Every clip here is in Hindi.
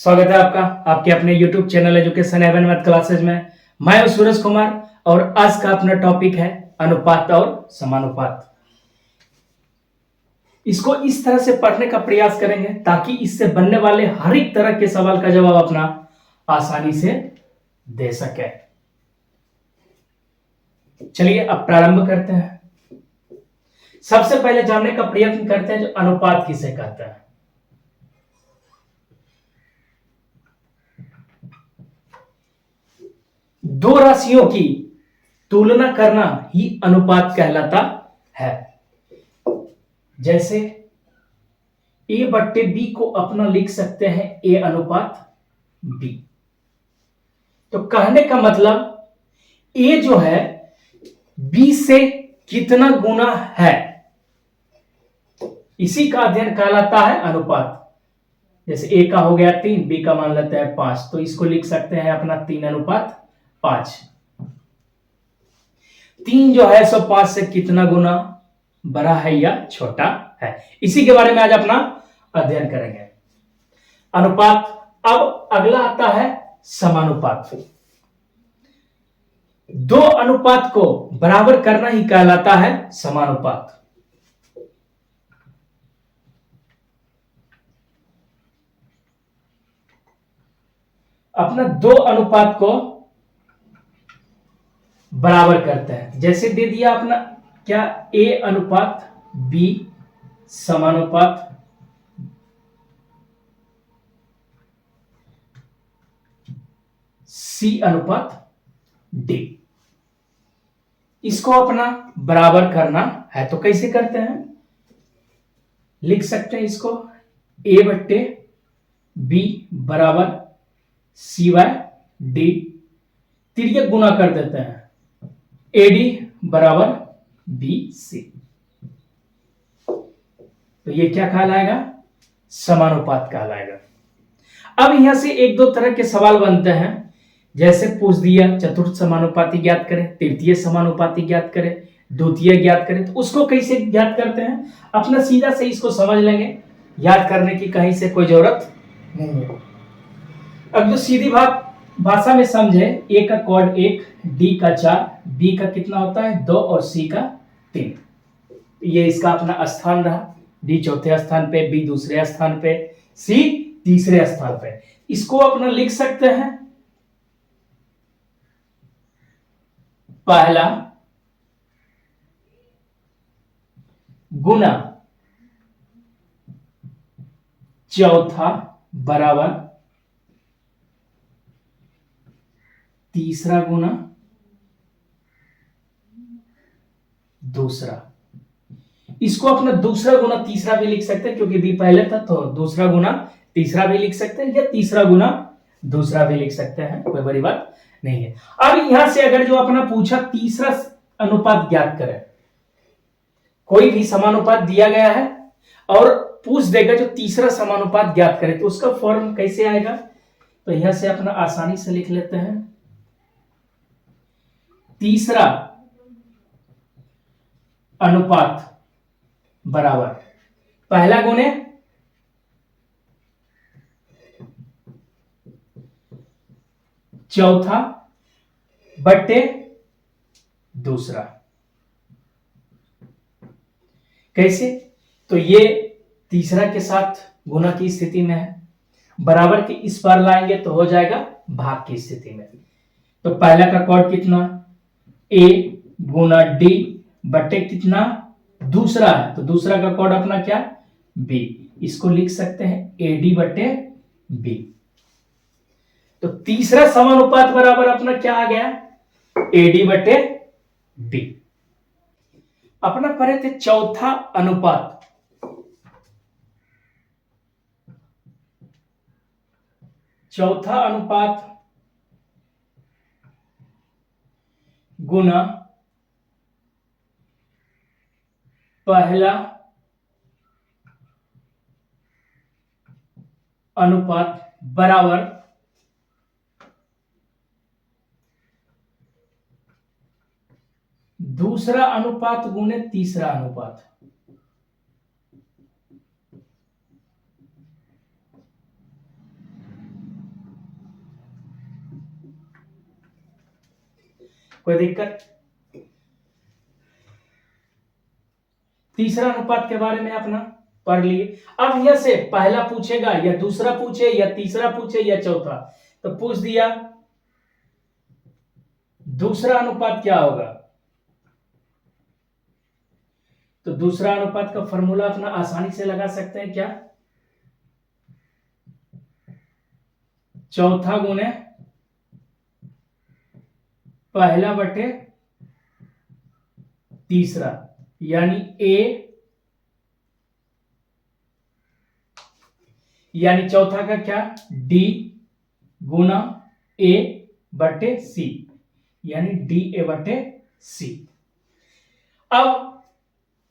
स्वागत है आपका आपके अपने YouTube channel education Avon math classes में। मैं हूं सूरज कुमार और आज का अपना टॉपिक है अनुपात और समानुपात। इसको इस तरह से पढ़ने का प्रयास करेंगे ताकि इससे बनने वाले हर एक तरह के सवाल का जवाब अपना आसानी से दे सके। चलिए अब प्रारंभ करते हैं। सबसे पहले जानने का प्रयत्न करते हैं जो अनुपात किसे कहते हैं। दो राशियों की तुलना करना ही अनुपात कहलाता है। जैसे ए बट्टे बी को अपना लिख सकते हैं ए अनुपात बी। तो कहने का मतलब ए जो है बी से कितना गुना है, इसी का अध्ययन कहलाता है अनुपात। जैसे ए का हो गया 3, बी का मान लेते हैं 5, तो इसको लिख सकते हैं अपना 3:5। 3 जो है सो 5 से कितना गुना बड़ा है या छोटा है, इसी के बारे में आज अपना अध्ययन करेंगे। अनुपात। अब अगला आता है समानुपात। दो अनुपात को बराबर करना ही कहलाता है समानुपात। अपना दो अनुपात को बराबर करते हैं। जैसे दे दिया अपना क्या ए अनुपात बी समानुपात सी अनुपात डी। इसको अपना बराबर करना है तो कैसे करते हैं, लिख सकते हैं इसको ए बट्टे बी बराबर सी बाय डी। तिर्यक गुना कर देते हैं एडी बराबर बी सी। तो ये क्या कहलाएगा, समानुपात कहलाएगा। अब यहां से एक दो तरह के सवाल बनते हैं। जैसे पूछ दिया चतुर्थ समानुपाती ज्ञात करें, तृतीय समानुपाती ज्ञात करें, द्वितीय ज्ञात करें, तो उसको कैसे ज्ञात करते हैं अपना सीधा से इसको समझ लेंगे। याद करने की कहीं से कोई जरूरत नहीं है। अब जो सीधी बात भाषा में समझे, ए का कोड 1, डी का 4, बी का कितना होता है 2 और सी का 3। ये इसका अपना स्थान रहा। डी चौथे स्थान पे, बी दूसरे स्थान पे, सी तीसरे स्थान पे। इसको अपना लिख सकते हैं पहला गुना चौथा बराबर तीसरा गुना दूसरा। इसको अपना दूसरा गुना तीसरा भी लिख सकते हैं क्योंकि बी पहले था, तो दूसरा गुना तीसरा भी लिख सकते हैं या तीसरा गुना दूसरा भी लिख सकते हैं, कोई बड़ी बात नहीं है। अब यहां से अगर जो अपना पूछा तीसरा अनुपात ज्ञात करें, कोई भी समानुपात दिया गया है और पूछ देगा जो तीसरा समानुपात ज्ञात करें, तो उसका फॉर्म कैसे आएगा, तो यहां से अपना आसानी से लिख लेते हैं तीसरा अनुपात बराबर पहला गुणे चौथा बट्टे दूसरा। कैसे, तो ये तीसरा के साथ गुना की स्थिति में है, बराबर के इस पर लाएंगे तो हो जाएगा भाग की स्थिति में। तो पहला का कोड कितना ए गुना डी बट्टे कितना दूसरा है, तो दूसरा का कोड अपना क्या बी। इसको लिख सकते हैं एडी बट्टे बी। तो तीसरा समानुपात बराबर अपना क्या आ गया एडी बट्टे बी। अपना पढ़े थे चौथा अनुपात। चौथा अनुपात गुना पहला अनुपात बराबर दूसरा अनुपात गुने तीसरा अनुपात। कोई दिक्कत? तीसरा अनुपात के बारे में अपना पढ़ लिए। अब यह से पहला पूछेगा या दूसरा पूछे या तीसरा पूछे या चौथा, तो पूछ दिया दूसरा अनुपात क्या होगा, तो दूसरा अनुपात का फॉर्मूला अपना आसानी से लगा सकते हैं क्या, चौथा गुणे पहला बटे तीसरा, यानी यानी चौथा का क्या, डी गुना ए बटे सी, यानी डी ए बटे सी। अब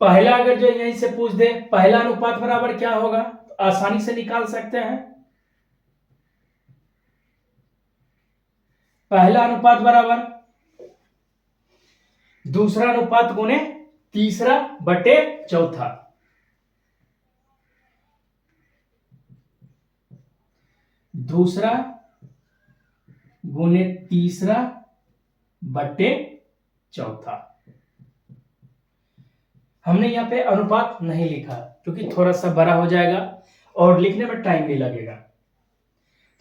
पहला अगर जो यहीं से पूछ दे पहला अनुपात बराबर क्या होगा, तो आसानी से निकाल सकते हैं। पहला अनुपात बराबर दूसरा अनुपात गुने तीसरा बटे चौथा, दूसरा गुने तीसरा बटे चौथा। हमने यहां पे अनुपात नहीं लिखा क्योंकि थोड़ा सा बड़ा हो जाएगा और लिखने में टाइम भी लगेगा।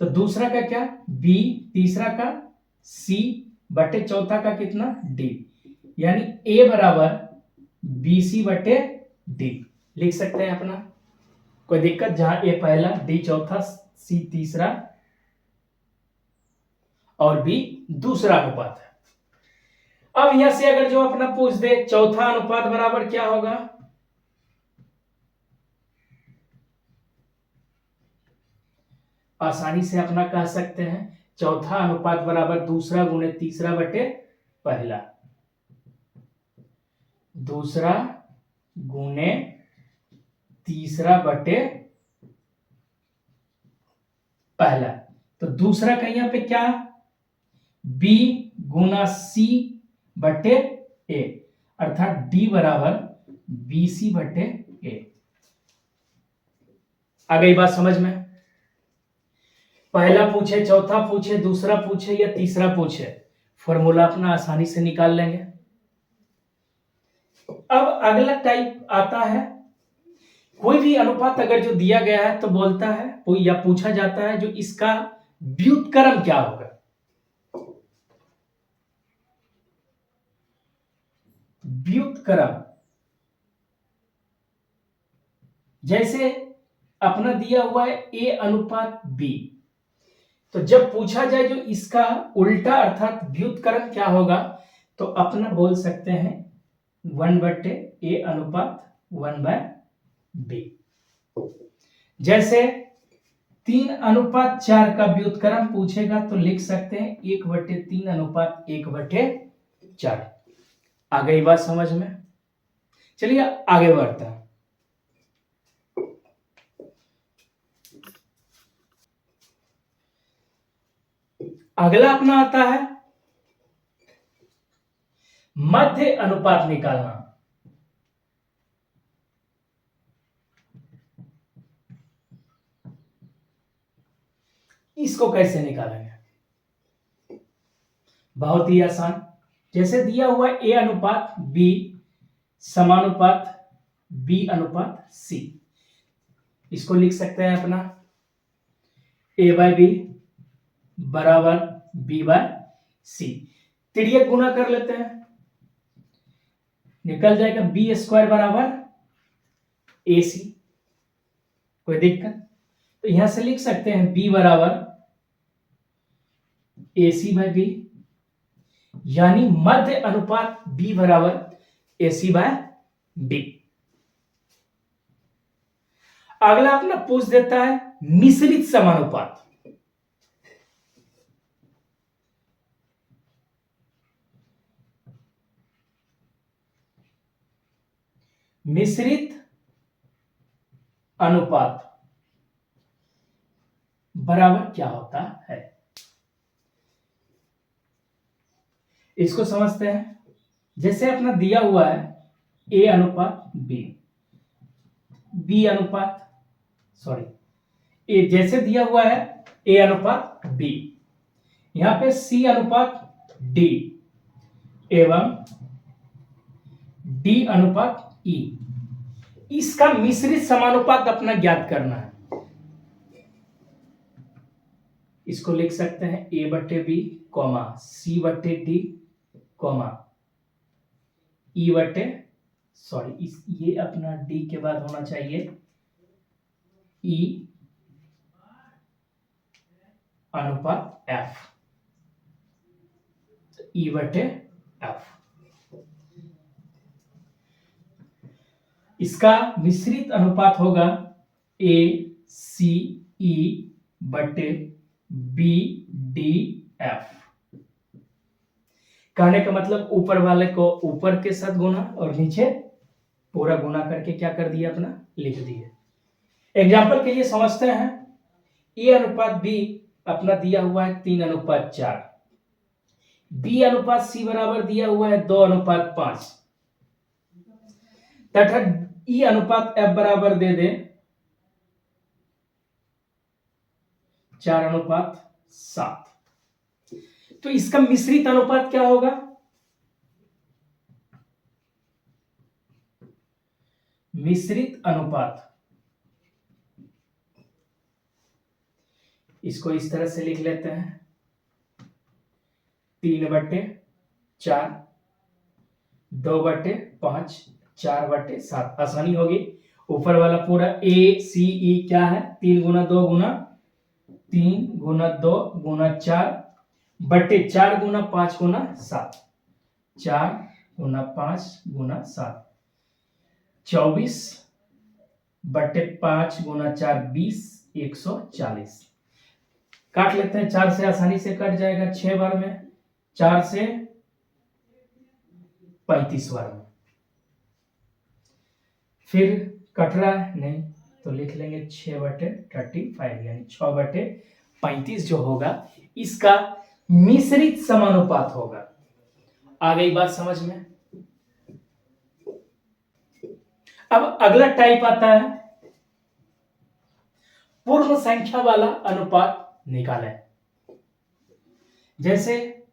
तो दूसरा का क्या, बी, तीसरा का सी बटे चौथा का कितना, डी, यानी ए बराबर बी सी बटे डी लिख सकते हैं अपना। कोई दिक्कत? जहां ए पहला, डी चौथा, सी तीसरा और बी दूसरा अनुपात है। अब यहां से अगर जो अपना पूछ दे चौथा अनुपात बराबर क्या होगा, आसानी से अपना कह सकते हैं चौथा अनुपात बराबर दूसरा गुणे तीसरा बटे पहला, दूसरा गुणे तीसरा बटे पहला। तो दूसरा का यहां पे क्या, बी गुना सी बटे ए, अर्थात डी बराबर बी सी बटे ए। आ गई बात समझ में? पहला पूछे, चौथा पूछे, दूसरा पूछे या तीसरा पूछे, फॉर्मूला अपना आसानी से निकाल लेंगे। अब अगला टाइप आता है, कोई भी अनुपात अगर जो दिया गया है तो बोलता है या पूछा जाता है जो इसका व्युत्क्रम क्या होगा। व्युत्क्रम जैसे अपना दिया हुआ है ए अनुपात बी, तो जब पूछा जाए जो इसका उल्टा अर्थात व्युत्क्रम क्या होगा, तो अपना बोल सकते हैं 1 बटे ए अनुपात 1 बाय बी। जैसे 3 अनुपात 4 का व्युत्क्रम पूछेगा तो लिख सकते हैं 1 बटे 3 अनुपात 1 बटे 4। आ गई बात समझ में? चलिए आगे बढ़ते हैं। अगला अपना आता है मध्य अनुपात निकालना। इसको कैसे निकालेंगे? बहुत ही आसान। जैसे दिया हुआ ए अनुपात बी समानुपात बी अनुपात सी, इसको लिख सकते हैं अपना ए बाय बी बराबर बी बाय सी। तिर्यक गुना कर लेते हैं, निकल जाएगा बी स्क्वायर बराबर ए सी। कोई दिक्कत? तो यहां से लिख सकते हैं बी बराबर ए सी बाय बी, यानी मध्य अनुपात बी बराबर ए सी बाय बी। अगला अपना पूछ देता है मिश्रित समानुपात। मिश्रित अनुपात बराबर क्या होता है, इसको समझते हैं। जैसे अपना दिया हुआ है ए अनुपात बी, बी अनुपात ए, जैसे दिया हुआ है ए अनुपात बी, यहां पे सी अनुपात डी, एवं डी अनुपात ई, इसका मिश्रित समानुपात अपना ज्ञात करना है। इसको लिख सकते हैं ए बट्टे बी कॉमा सी बट्टे डी कॉमा ई बट्टे सॉरी इस ये अपना डी के बाद होना चाहिए ई अनुपात एफ, ई बटे एफ। इसका मिश्रित अनुपात होगा ए सी ई बटे बी डी एफ। कहने का मतलब ऊपर वाले को ऊपर के साथ गुना और नीचे पूरा गुना करके क्या कर दिया अपना लिख दिए। एग्जाम्पल के लिए समझते हैं, ए अनुपात बी अपना दिया हुआ है 3:4, बी अनुपात सी बराबर दिया हुआ है 2:5 तथा ई अनुपात एफ बराबर दे दे 4:7। तो इसका मिश्रित अनुपात क्या होगा? मिश्रित अनुपात इसको इस तरह से लिख लेते हैं 3/4 2/5 4/7, आसानी होगी। ऊपर वाला पूरा ए सी ई क्या है 3 गुना 2 गुना 3 गुना 2 गुना 4 बट्टे 4 गुना 5 गुना 7, 4 गुना 5 गुना 7 24 बट्टे 5 गुना 4 20 140। काट लेते हैं, 4 से आसानी से कट जाएगा 6 बार में, 4 से 35 बार में। फिर कट रहा है नहीं तो लिख लेंगे 6/35 यानी 6/35 जो होगा इसका मिश्रित समानुपात होगा। आ गई बात समझ में? अब अगला टाइप आता है पूर्ण संख्या वाला अनुपात निकालें। जैसे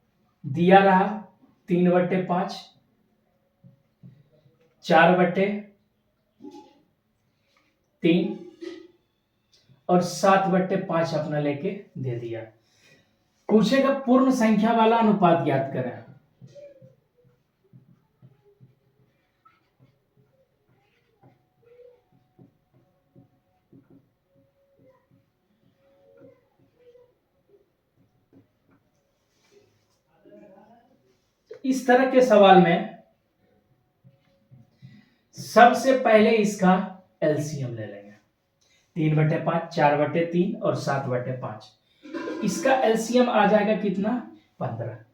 दिया रहा 3/5 4/3 और 7/5 अपना लेके दे दिया। पूछेगा पूर्ण संख्या वाला अनुपात ज्ञात करें। इस तरह के सवाल में सबसे पहले इसका एलसीएम ले लेंगे। 3/5 4/3 और 7/5, इसका एलसीएम आ जाएगा कितना 15।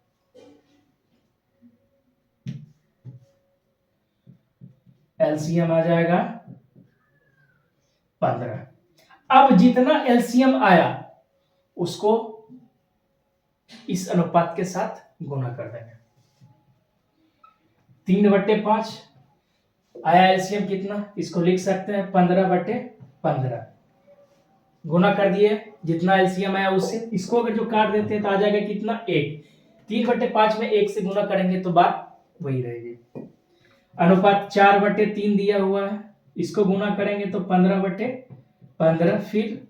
एलसीएम आ जाएगा 15। अब जितना एलसीएम आया उसको इस अनुपात के साथ गुना कर देंगे। 3/5 आया एलसीएम कितना, इसको लिख सकते हैं 15/15। गुना कर दिए जितना एलसीएम आया उससे, इसको अगर जो काट देते हैं तो आ जाएगा कितना 1। 3/5 में 1 से गुना करेंगे तो बात वही रहेगी। अनुपात 4/3 दिया हुआ है, इसको गुना करेंगे तो 15/15। फिर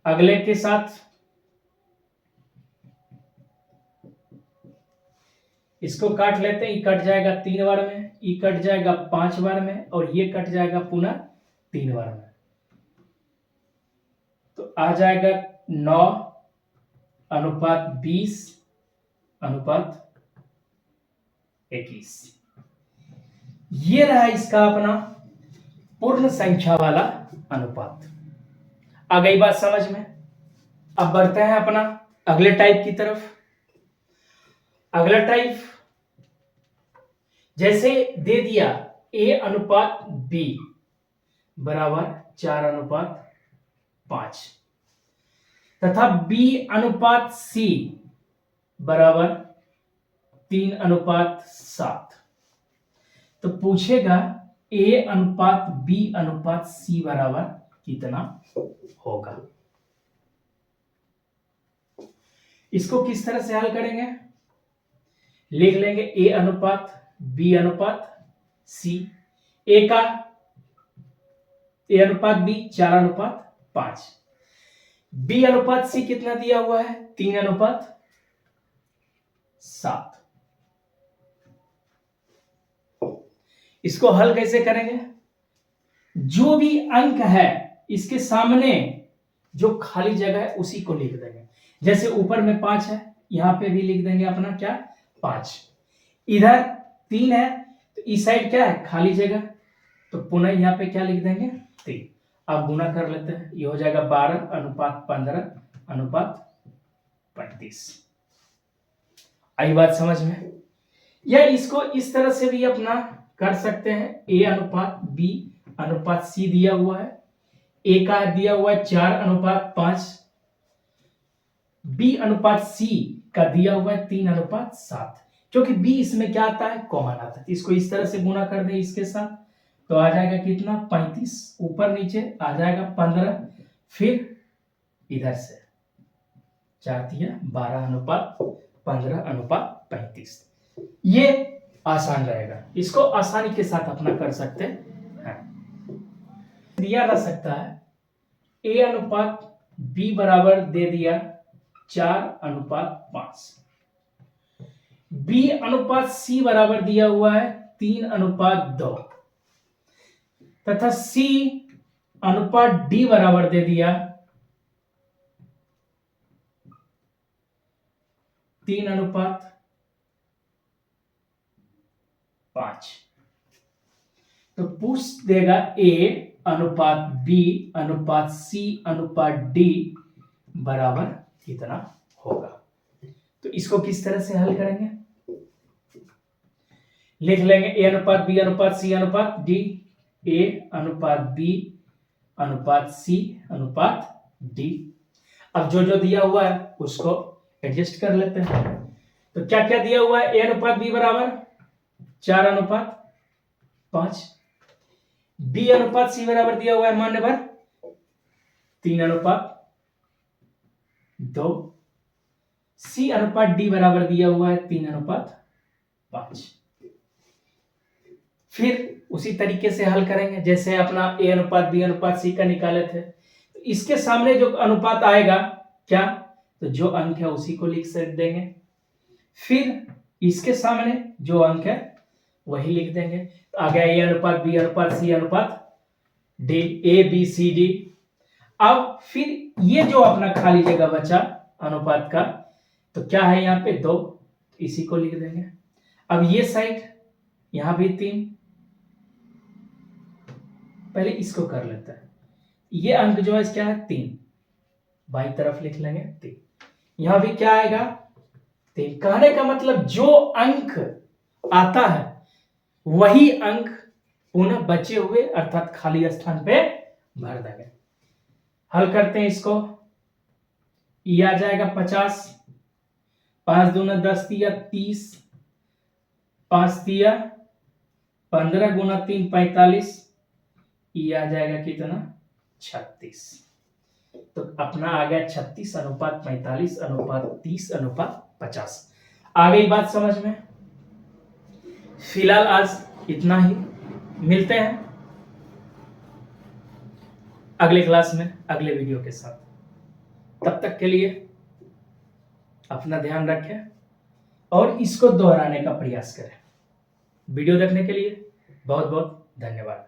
अगले के साथ इसको काट लेते हैं, ई कट जाएगा 3 बार में, ई कट जाएगा 5 बार में और ये कट जाएगा पुनः 3 बार में। तो आ जाएगा 9:20:21। ये रहा इसका अपना पूर्ण संख्या वाला अनुपात। आ गई बात समझ में? अब बढ़ते हैं अपना अगले टाइप की तरफ। अगला टाइप जैसे दे दिया ए अनुपात बी बराबर 4:5 तथा बी अनुपात सी बराबर 3:7। तो पूछेगा ए अनुपात बी अनुपात सी बराबर कितना होगा। इसको किस तरह से हल करेंगे? लिख लेंगे ए अनुपात बी अनुपात सी। ए का ए अनुपात बी 4:5। बी अनुपात सी कितना दिया हुआ है 3:7। इसको हल कैसे करेंगे? जो भी अंक है इसके सामने जो खाली जगह है उसी को लिख देंगे। जैसे ऊपर में 5 है, यहां पे भी लिख देंगे अपना क्या 5। इधर 3 है तो इस साइड क्या है खाली जगह, तो पुनः यहां पे क्या लिख देंगे 3। अब गुना कर लेते हैं, ये हो जाएगा 12:15:35। आई बात समझ में? या इसको इस तरह से भी अपना कर सकते हैं। ए अनुपात बी अनुपात सी दिया हुआ है, ए का दिया हुआ है 4:5, बी अनुपात सी का दिया हुआ है 3:7। क्योंकि बी इसमें क्या आता है कॉमन आता है, इसको इस तरह से गुना कर दे इसके साथ तो आ जाएगा कितना 35, ऊपर नीचे आ जाएगा 15, फिर इधर से 4:12:15:35। ये आसान रहेगा, इसको आसानी के साथ अपना कर सकते हैं। दिया जा सकता है ए अनुपात बी बराबर दे दिया 4:5, बी अनुपात सी बराबर दिया हुआ है 3:2, तथा सी अनुपात डी बराबर दे दिया 3:5। तो पूछ देगा ए अनुपात बी अनुपात सी अनुपात डी बराबर कितना होगा। तो इसको किस तरह से हल करेंगे? लिख लेंगे ए अनुपात बी अनुपात सी अनुपात डी, ए अनुपात बी अनुपात सी अनुपात डी। अब जो जो दिया हुआ है उसको एडजस्ट कर लेते हैं। तो क्या क्या दिया हुआ है? ए अनुपात बी बराबर 4:5, बी अनुपात सी बराबर दिया हुआ है मान्य भर 3:2, सी अनुपात डी बराबर दिया हुआ है 3:5। फिर उसी तरीके से हल करेंगे जैसे अपना ए अनुपात बी अनुपात सी का निकाले थे। तो इसके सामने जो अनुपात आएगा क्या, तो जो अंक है उसी को लिख देंगे, फिर इसके सामने जो अंक है वही लिख देंगे। तो आ गया ए अनुपात बी अनुपात सी अनुपात D, A B C D. अब फिर ये जो अपना खाली जगह बचा अनुपात का, तो क्या है यहाँ पे 2, इसी को लिख देंगे। अब ये साइड यहां भी 3, पहले इसको कर लेते हैं। ये अंक जो है क्या है 3, बाई तरफ लिख लेंगे 3, यहां भी क्या आएगा 3। कहने का मतलब जो अंक आता है वही अंक पुनः बचे हुए अर्थात खाली स्थान पे भर देंगे। हल करते हैं इसको, ये आ जाएगा 50, 5 दूना 10 दिया 30, 5 दिया 15 गुना 3 45, ये आ जाएगा कितना 36। तो अपना आ गया 36:45:30:50। आ गई बात समझ में? फिलहाल आज इतना ही, मिलते हैं अगले क्लास में अगले वीडियो के साथ। तब तक के लिए अपना ध्यान रखें और इसको दोहराने का प्रयास करें। वीडियो देखने के लिए बहुत बहुत धन्यवाद।